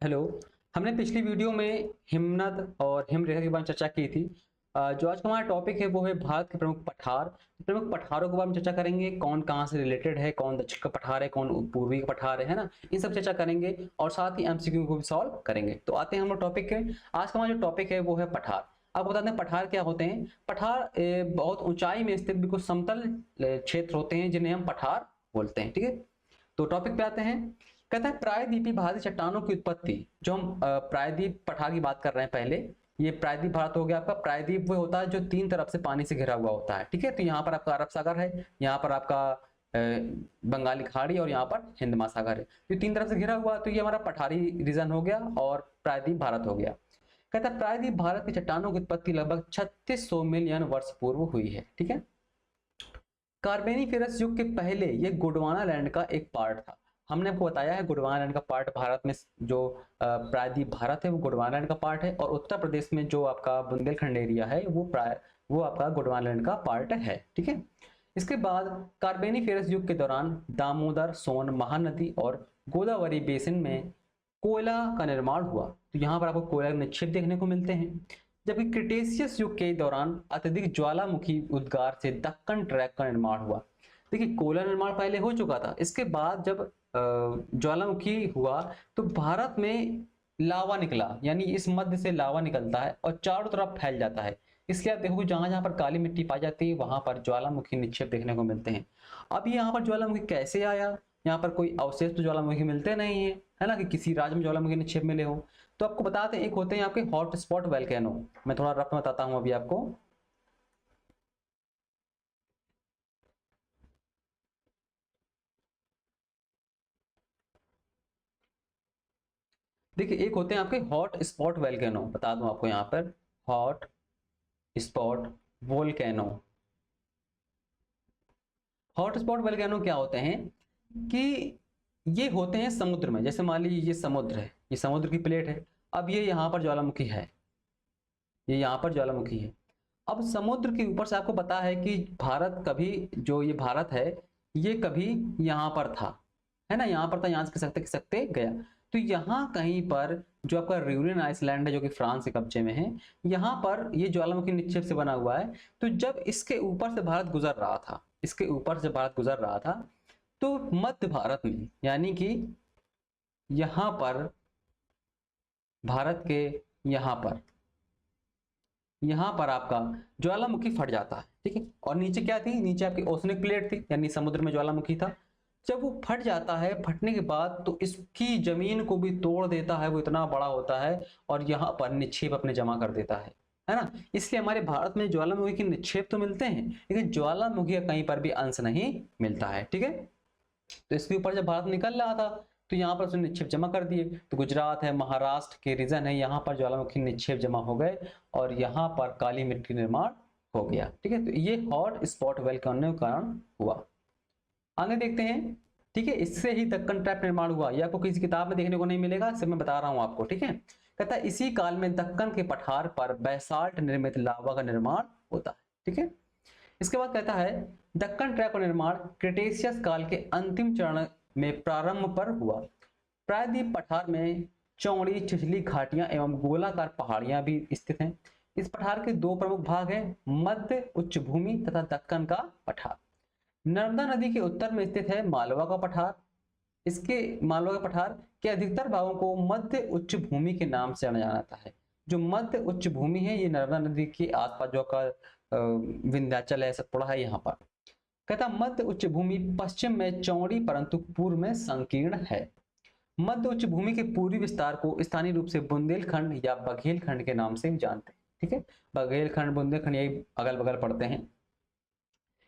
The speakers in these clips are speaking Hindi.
हेलो। हमने पिछली वीडियो में हिमनद और हिमरेखा के बारे में चर्चा की थी। जो आज का हमारा टॉपिक है वो है भारत के प्रमुख पठार। प्रमुख पठारों के बारे में चर्चा करेंगे, कौन कहाँ से रिलेटेड है, कौन दक्षिण का पठार है, कौन पूर्वी का पठार है ना। इन सब चर्चा करेंगे और साथ ही एमसीक्यू को भी सॉल्व करेंगे। तो आते हैं हम लोग टॉपिक के। आज का हमारा जो टॉपिक है वो है पठार। आपको बताते हैं पठार क्या होते हैं। पठार बहुत ऊंचाई में स्थित बिल्कुल समतल क्षेत्र होते हैं जिन्हें हम पठार बोलते हैं। ठीक है, तो टॉपिक पे आते हैं। कहता है प्रायद्वीपीय भारतीय चट्टानों की उत्पत्ति। जो हम प्रायद्वीप पठार की बात कर रहे हैं पहले, ये प्रायद्वीप भारत हो गया आपका। प्रायद्वीप वो होता है जो तीन तरफ से पानी से घिरा हुआ होता है। ठीक है, तो यहाँ पर आपका अरब सागर है, यहाँ पर आपका बंगाली खाड़ी और यहाँ पर हिंद महासागर है। तो तीन तरफ से घिरा हुआ, तो ये हमारा पठारी रीजन हो गया और प्रायद्वीप भारत हो गया। कहता है प्रायद्वीप भारत की चट्टानों की उत्पत्ति लगभग 3600 मिलियन वर्ष पूर्व हुई है। ठीक है, कार्बेनिफेरस युग के पहले ये गोंडवाना लैंड का एक पार्ट था। हमने आपको बताया है गोंडवाना लैंड का पार्ट भारत में जो प्रायद्वीप भारत है वो गोंडवाना लैंड का पार्ट है, और उत्तर प्रदेश में जो आपका बुंदेलखंड एरिया है वो आपका गोंडवाना लैंड का पार्ट है। ठीक है, इसके बाद कार्बेनिफेरस युग के दौरान दामोदर, सोन, महानदी और गोदावरी बेसिन में कोयला का निर्माण हुआ। तो यहाँ पर आपको कोयला निक्षेप देखने को मिलते हैं। जबकि क्रिटेशियस युग के दौरान अत्यधिक ज्वालामुखी उद्गार से दक्कन ट्रैक का निर्माण हुआ। देखिए, कोयला निर्माण पहले हो चुका था, इसके बाद जब ज्वालामुखी हुआ तो भारत में लावा निकला, यानी इस मध्य से लावा निकलता है और चारों तरफ फैल जाता है। इसलिए आप देखोगे जहां जहां पर काली मिट्टी पाई जाती है वहां पर ज्वालामुखी निक्षेप देखने को मिलते हैं। अब यहाँ पर ज्वालामुखी कैसे आया, यहाँ पर कोई अवशेष तो ज्वालामुखी मिलते नहीं है ना, कि किसी राज्य में ज्वालामुखी निक्षेप मिले हो। तो आपको बताते हैं, एक होते हैं आपके हॉट स्पॉट वैल्केनो। मैं थोड़ा रफ में बताता हूं अभी आपको। देखिए, एक होते हैं आपके हॉट स्पॉट वैल्केनो, बता दूं आपको यहाँ पर। Hot spot volcano. Hot spot volcano क्या होते हैं कि ये होते हैं समुद्र में। जैसे मान लीजिए ये समुद्र है, ये समुद्र की प्लेट है। अब ये यहाँ पर ज्वालामुखी है, ये यहाँ पर ज्वालामुखी है। अब समुद्र के ऊपर से आपको पता है कि भारत कभी, जो ये भारत है ये कभी यहाँ पर था, है ना, यहाँ पर था, यहाँ से खिसकते खिसकते गया। तो यहाँ कहीं पर जो आपका रियूनियन आइसलैंड है जो कि फ्रांस के कब्जे में है, यहाँ पर ये ज्वालामुखी निक्षेप से बना हुआ है। तो जब इसके ऊपर से भारत गुजर रहा था, इसके ऊपर से भारत गुजर रहा था, तो मध्य भारत में, यानी कि यहाँ पर भारत के यहाँ पर आपका ज्वालामुखी फट जाता है। ठीक है, और नीचे क्या थी, नीचे आपकी ओशनिक प्लेट थी, यानी समुद्र में ज्वालामुखी था। जब वो फट जाता है, फटने के बाद तो इसकी जमीन को भी तोड़ देता है, वो इतना बड़ा होता है और यहाँ पर निक्षेप अपने जमा कर देता है ना। इसलिए हमारे भारत में ज्वालामुखी के निक्षेप तो मिलते हैं, लेकिन ज्वालामुखी का कहीं पर भी अंश नहीं मिलता है। ठीक है, तो इसके ऊपर जब भारत निकल रहा था तो यहाँ पर उसने निक्षेप जमा कर दिए। तो गुजरात है, महाराष्ट्र के रीजन है, यहाँ पर ज्वालामुखी निक्षेप जमा हो गए और यहाँ पर काली मिट्टी निर्माण हो गया। ठीक है, तो ये हॉट स्पॉट वोल्केनो के कारण हुआ। आगे देखते हैं। ठीक है, इससे ही दक्कन ट्रैप निर्माण हुआ। ये आपको किसी किताब में देखने को नहीं मिलेगा, सिर्फ मैं बता रहा हूँ आपको। ठीक है, कहता है इसी काल में दक्कन के पठार पर बैसाल्ट निर्मित लावा का निर्माण होता है। ठीक है, इसके बाद कहता है दक्कन ट्रैप का निर्माण क्रिटेशियस काल के अंतिम चरण में प्रारंभ पर हुआ। प्रायद्वीप पठार में चौड़ी छिछली घाटियां एवं गोलाकार पहाड़ियां भी स्थित हैं। इस पठार के दो प्रमुख भाग हैं, मध्य उच्च भूमि तथा दक्कन का पठार। नर्मदा नदी के उत्तर में स्थित है मालवा का पठार। इसके मालवा के पठार के अधिकतर भागों को मध्य उच्च भूमि के नाम से जाना जाता है। जो मध्य उच्च भूमि है ये नर्मदा नदी के आसपास जो का विंध्याचल है, सतपुड़ा है, यहाँ पर। कहता मध्य उच्च भूमि पश्चिम में चौड़ी परंतु पूर्व में संकीर्ण है। मध्य उच्च भूमि के पूर्वी विस्तार को स्थानीय रूप से बुंदेलखंड या बघेलखंड के नाम से जानते हैं। ठीक है, बघेलखंड बुंदेलखंड यही अगल बगल पड़ते हैं।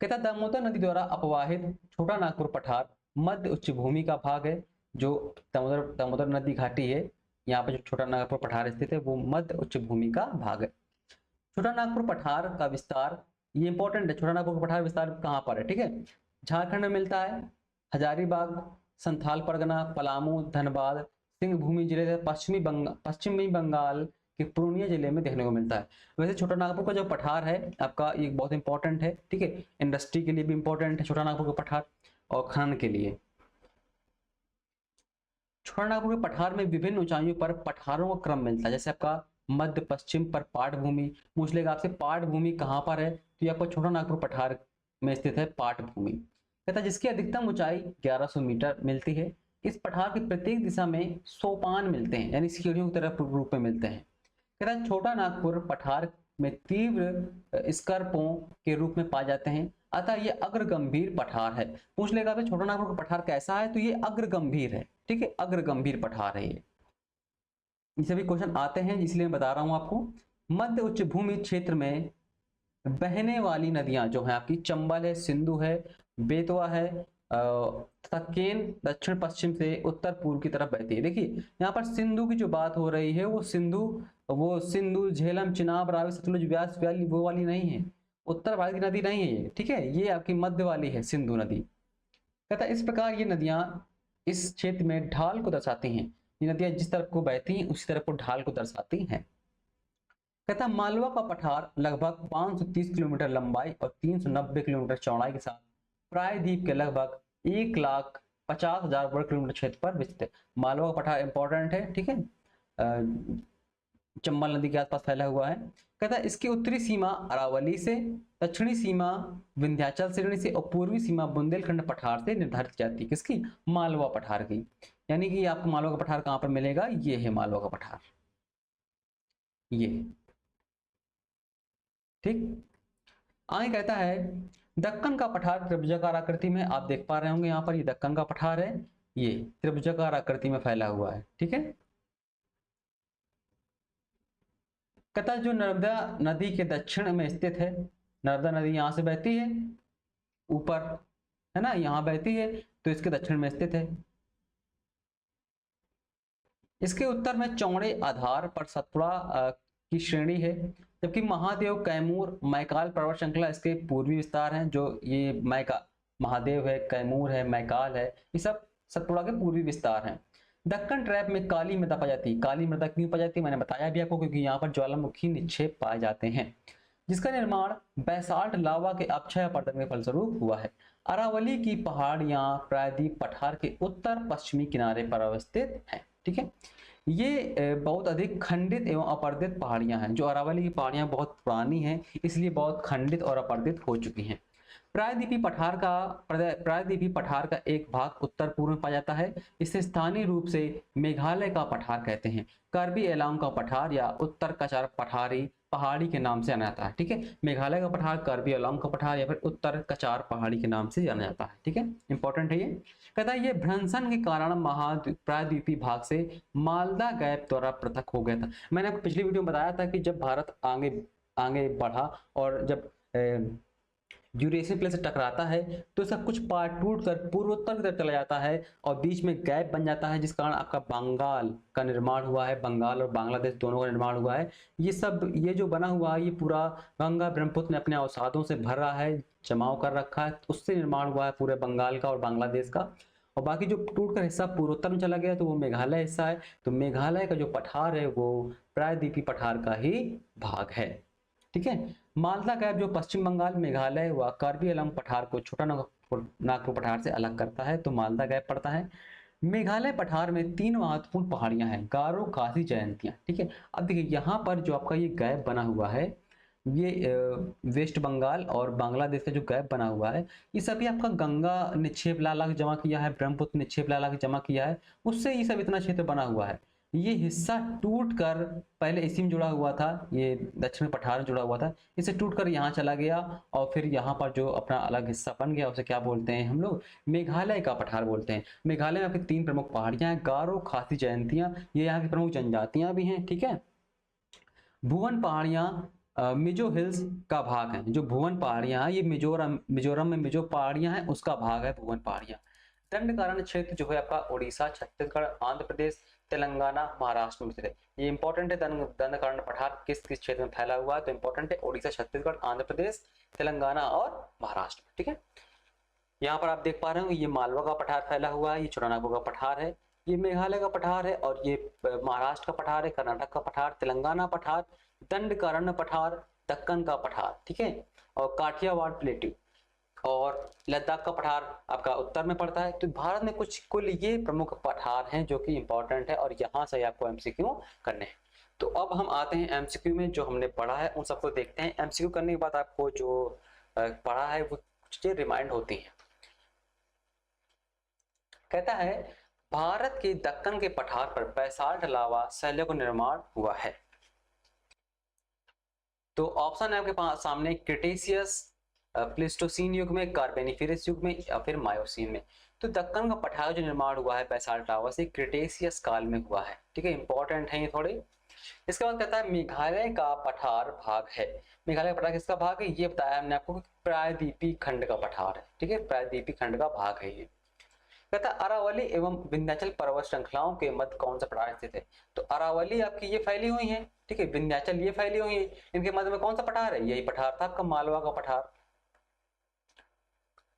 कहता दामोदर नदी द्वारा अपवाहित छोटा नागपुर पठार मध्य उच्च भूमि का भाग है। जो दामोदर नदी घाटी है, यहाँ पर जो छोटा नागपुर पठार स्थित है वो मध्य उच्च भूमि का भाग है। छोटा नागपुर पठार का विस्तार, ये इंपॉर्टेंट है, छोटा नागपुर पठार विस्तार कहाँ पर है। ठीक है, झारखंड में मिलता है, हजारीबाग, संथाल परगना, पलामू, धनबाद, सिंहभूमि जिले से पश्चिमी बंगाल के पूर्णिया जिले में देखने को मिलता है। वैसे छोटा नागपुर का जो पठार है आपका ये बहुत इंपॉर्टेंट है। ठीक है, इंडस्ट्री के लिए भी इंपॉर्टेंट है छोटा नागपुर का पठार और खनन के लिए। छोटा नागपुर के पठार में विभिन्न ऊंचाइयों पर पठारों का क्रम मिलता है। जैसे आपका मध्य पश्चिम पर पाट भूमि, पूछ लेगा आपसे पाट भूमि कहाँ पर है, तो ये आपका छोटा नागपुर पठार में स्थित है पाट भूमि। कहता है जिसकी अधिकतम ऊंचाई 1100 मीटर मिलती है। इस पठार की प्रत्येक दिशा में सोपान मिलते हैं, यानी सीढ़ियों की तरह रूप में मिलते हैं। कहता है छोटा नागपुर पठार में तीव्र स्कर्पों के रूप में पाए जाते हैं, अतः ये अग्र गंभीर पठार है। पूछ लेगा आपसे छोटा नागपुर का पठार कैसा है, तो ये अग्र गंभीर है। ठीक है, अग्र गंभीर पठार है ये सभी क्वेश्चन आते हैं, इसलिए मैं बता रहा हूं आपको। मध्य उच्च भूमि क्षेत्र में बहने वाली नदियां जो है आपकी चंबल है, सिंधु है, बेतवा है तथा केन दक्षिण पश्चिम से उत्तर पूर्व की तरफ बहती है। देखिए यहाँ पर सिंधु की जो बात हो रही है वो सिंधु झेलम चिनाब रावी सतलुज व्यास वाली वो वाली नहीं है, उत्तर भारत की नदी नहीं है ये। ठीक है, ये आपकी मध्य वाली है सिंधु नदी। कहता इस प्रकार ये नदियां इस क्षेत्र में ढाल को दर्शाती हैं। ये नदियां जिस तरफ को बहती हैं उसी तरफ को ढाल को दर्शाती हैं। कहता मालवा का पठार लगभग 530 किलोमीटर लंबाई और 390 किलोमीटर चौड़ाई के साथ प्रायद्वीप के लगभग 1,50,000 वर्ग किलोमीटर क्षेत्र पर विस्तृत है। मालवा का पठार इंपॉर्टेंट है। ठीक है, चंबल नदी के आसपास फैला हुआ है। कहता है इसकी उत्तरी सीमा अरावली से, दक्षिणी सीमा विंध्याचल श्रेणी से और पूर्वी सीमा बुंदेलखंड पठार से निर्धारित की जाती है। किसकी? मालवा पठार की। यानी कि आपको मालवा का पठार कहां पर मिलेगा? ये है मालवा का पठार, ये। ठीक, आगे कहता है दक्कन का पठार त्रिभुजाकार आकृति में, आप देख पा रहे होंगे यहाँ पर ये दक्कन का पठार है, ये त्रिभुजाकार आकृति में फैला हुआ है। ठीक है, कहता जो नर्मदा नदी के दक्षिण में स्थित है, नर्मदा नदी यहाँ से बहती है ऊपर, है ना, यहाँ बहती है तो इसके दक्षिण में स्थित है। इसके उत्तर में चौड़े आधार पर सतपुड़ा की श्रेणी है, जबकि महादेव, कैमूर, मैकाल पर्वत श्रृंखला इसके पूर्वी विस्तार हैं। जो ये महादेव है, कैमूर है, मैकाल है, ये सब सतपुड़ा के पूर्वी विस्तार हैं। दक्कन ट्रैप में काली मृदा पाई जाती है। काली मृदा क्यों पाई जाती है मैंने बताया भी आपको, क्योंकि यहाँ पर ज्वालामुखी निक्षेप पाए जाते हैं, जिसका निर्माण बैसाल्ट लावा के अपक्षय अपरदन के फलस्वरूप हुआ है। अरावली की पहाड़ियां प्रायद्वीप पठार के उत्तर पश्चिमी किनारे पर अवस्थित हैं। ठीक है, ये बहुत अधिक खंडित एवं अपर्दित पहाड़ियां हैं। जो अरावली की पहाड़ियां बहुत पुरानी हैं, इसलिए बहुत खंडित और अपर्दित हो चुकी हैं। प्रायद्वीपी पठार का एक भाग उत्तर पूर्व में पाया जाता है। इसे स्थानीय रूप से मेघालय का पठार कहते हैं। कार्बी एलांग का पठार या उत्तर कचार पहाड़ी के नाम से जाना जाता है। ठीक है, मेघालय का पठार, कार्बी एलांग का पठार या फिर उत्तर कचार पहाड़ी के नाम से जाना जाता है। ठीक है, इंपॉर्टेंट है ये। कहता है ये भ्रंशन के कारण प्रायद्वीपी भाग से मालदा गैप द्वारा पृथक हो गया था। मैंने आपको पिछली वीडियो में बताया था कि जब भारत आगे बढ़ा और जब यूरेशियन प्लेट से टकराता है तो सब कुछ पार्ट टूट कर पूर्वोत्तर की तरफ चला जाता है और बीच में गैप बन जाता है, जिस कारण आपका बंगाल का निर्माण हुआ है। बंगाल और बांग्लादेश दोनों का निर्माण हुआ है। ये जो बना हुआ है ये पूरा गंगा ब्रह्मपुत्र ने अपने अवसादों से भर रहा है, जमाव कर रखा है, उससे निर्माण हुआ है पूरे बंगाल का और बांग्लादेश का। और बाकी जो टूट कर हिस्सा पूर्वोत्तर में चला गया तो वो मेघालय हिस्सा है। तो मेघालय का जो पठार है वो प्रायद्वीपी पठार का ही भाग है। ठीक है, मालदा गैप जो पश्चिम बंगाल, मेघालय व कार्बी एलांग पठार को छोटा नागपुर पठार से अलग करता है, तो मालदा गैप पड़ता है। मेघालय पठार में 3 महत्वपूर्ण पहाड़ियां हैं, गारो, खासी, जयंतियां। ठीक है, अब देखिए यहाँ पर जो आपका ये गैप बना हुआ है, ये वेस्ट बंगाल और बांग्लादेश का जो गैप बना हुआ है, ये सभी आपका गंगा निक्षेप लाला जमा किया है, ब्रह्मपुत्र निक्षेप लाला जमा किया है, उससे ये सब इतना क्षेत्र बना हुआ है। ये हिस्सा टूटकर पहले इसी में जुड़ा हुआ था, ये दक्षिण पठार में जुड़ा हुआ था, इसे टूटकर यहाँ चला गया और फिर यहाँ पर जो अपना अलग हिस्सा बन गया उसे क्या बोलते हैं हम लोग? मेघालय का पठार बोलते हैं। मेघालय में आपकी 3 प्रमुख पहाड़ियां हैं, गारो, खासी, जयंतियां, ये यहाँ की प्रमुख जनजातियां भी हैं। ठीक है, भुवन पहाड़ियां मिजो हिल्स का भाग है। जो भुवन पहाड़ियां हैं ये मिजोरम में मिजो पहाड़ियां हैं, उसका भाग है भुवन पहाड़ियां। दंडकारण्य क्षेत्र जो है आपका उड़ीसा, छत्तीसगढ़, आंध्र प्रदेश, तेलंगाना, महाराष्ट्र में स्थित है। ये इंपॉर्टेंट है, दंडकारण्य पठार किस किस क्षेत्र में फैला हुआ है, तो इंपॉर्टेंट है उड़ीसा, छत्तीसगढ़, आंध्र प्रदेश, तेलंगाना और महाराष्ट्र। ठीक है, यहाँ पर आप देख पा रहे हो ये मालवा का पठार फैला हुआ है, ये छोटा नागपुर का पठार है, ये मेघालय का पठार है और ये महाराष्ट्र का पठार है, कर्नाटक का पठार, तेलंगाना पठार, दंडकारण्य पठार, दक्कन का पठार। ठीक है, और काठियावाड़ प्लेट्यू। और लद्दाख का पठार आपका उत्तर में पड़ता है। तो भारत में कुछ कुल ये प्रमुख पठार हैं जो कि इंपॉर्टेंट है और यहाँ से आपको एमसीक्यू करने हैं। तो अब हम आते हैं एमसीक्यू में, जो हमने पढ़ा है उन सबको देखते हैं। एमसीक्यू करने के बाद आपको जो पढ़ा है वो चीजें रिमाइंड होती हैं। कहता है भारत के दक्कन के पठार पर बैसाल्ट लावा शैलों का निर्माण हुआ है। तो ऑप्शन है आपके पास सामने, क्रिटेशियस, प्लेस्टोसीन युग में, कार्बोनिफेरस युग में, या फिर मायोसीन में। तो दक्कन का पठार जो निर्माण हुआ है बैसाल्ट लावा से क्रिटेशियस काल में हुआ है। ठीक है, इंपॉर्टेंट है ये थोड़े। इसके बाद कहता है मेघालय का पठार भाग है। मेघालय का पठार किसका भाग है, ये बताया हमने आपको, प्रायद्वीपीय खंड का पठार है। ठीक है, प्रायद्वीपीय खंड का भाग है ये। कहता है अरावली एवं विंध्याचल पर्वत श्रृंखलाओं के मध्य कौन सा पठार स्थित है। तो अरावली आपकी ये फैली हुई है, ठीक है, विंध्याचल ये फैली हुई है, इनके मध्य में कौन सा पठार है, यही पठार था आपका मालवा का पठार।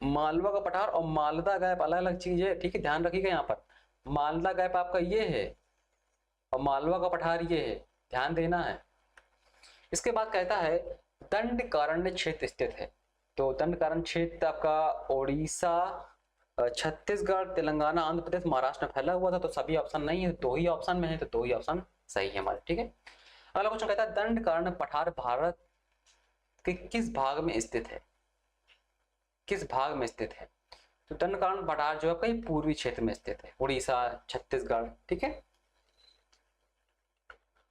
मालवा का पठार और मालदा गैप अलग अलग चीज है। ठीक है, ध्यान रखिएगा यहाँ पर मालदा गैप आपका ये है और मालवा का पठार ये है, ध्यान देना है। इसके बाद कहता है दंडकारण्य क्षेत्र स्थित है। तो दंडकारण्य क्षेत्र आपका उड़ीसा, छत्तीसगढ़, तेलंगाना, आंध्र प्रदेश, महाराष्ट्र में फैला हुआ था। तो सभी ऑप्शन नहीं है, दो ही ऑप्शन में है, तो दो ही ऑप्शन सही है हमारे। ठीक है, अगला क्वेश्चन कहता है दंडकारण्य पठार भारत के किस भाग में स्थित है, किस भाग में स्थित है। तो दंडकारण्य पठार जो है कई पूर्वी क्षेत्र में स्थित है, उड़ीसा, छत्तीसगढ़। ठीक है,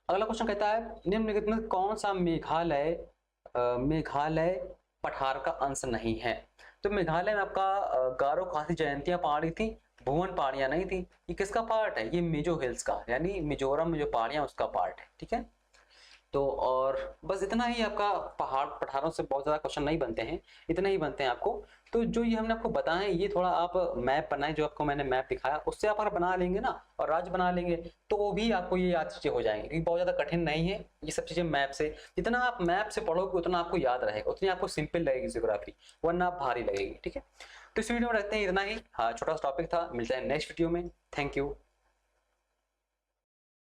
अगला क्वेश्चन कहता है निम्नलिखित में कौन सा मेघालय पठार का अंश नहीं है। तो मेघालय में आपका गारो खासी जयंतियां पहाड़ी थी, भुवन पहाड़ियां नहीं थी। ये किसका पार्ट है, ये मिजो हिल्स का, यानी मिजोरम में जो पहाड़ियां उसका पार्ट है। ठीक है, तो और बस इतना ही आपका पहाड़ पठारों से बहुत ज्यादा क्वेश्चन नहीं बनते हैं, इतने ही बनते हैं आपको। तो जो ये हमने आपको बताया ये थोड़ा आप मैप बनाए, जो आपको मैंने मैप दिखाया उससे आप अगर बना लेंगे ना और राज्य बना लेंगे तो वो भी आपको ये याद चीजें हो जाएंगी, क्योंकि बहुत ज्यादा कठिन नहीं है ये सब चीजें। मैप से जितना आप मैप से पढ़ोगे उतना आपको याद रहेगा, उतनी आपको सिंपल लगेगी ज्योग्राफी, वरना आप भारी लगेगी। ठीक है, तो इस वीडियो में रखते हैं इतना ही। हाँ, छोटा सा टॉपिक था, मिलता है नेक्स्ट वीडियो में। Thank you.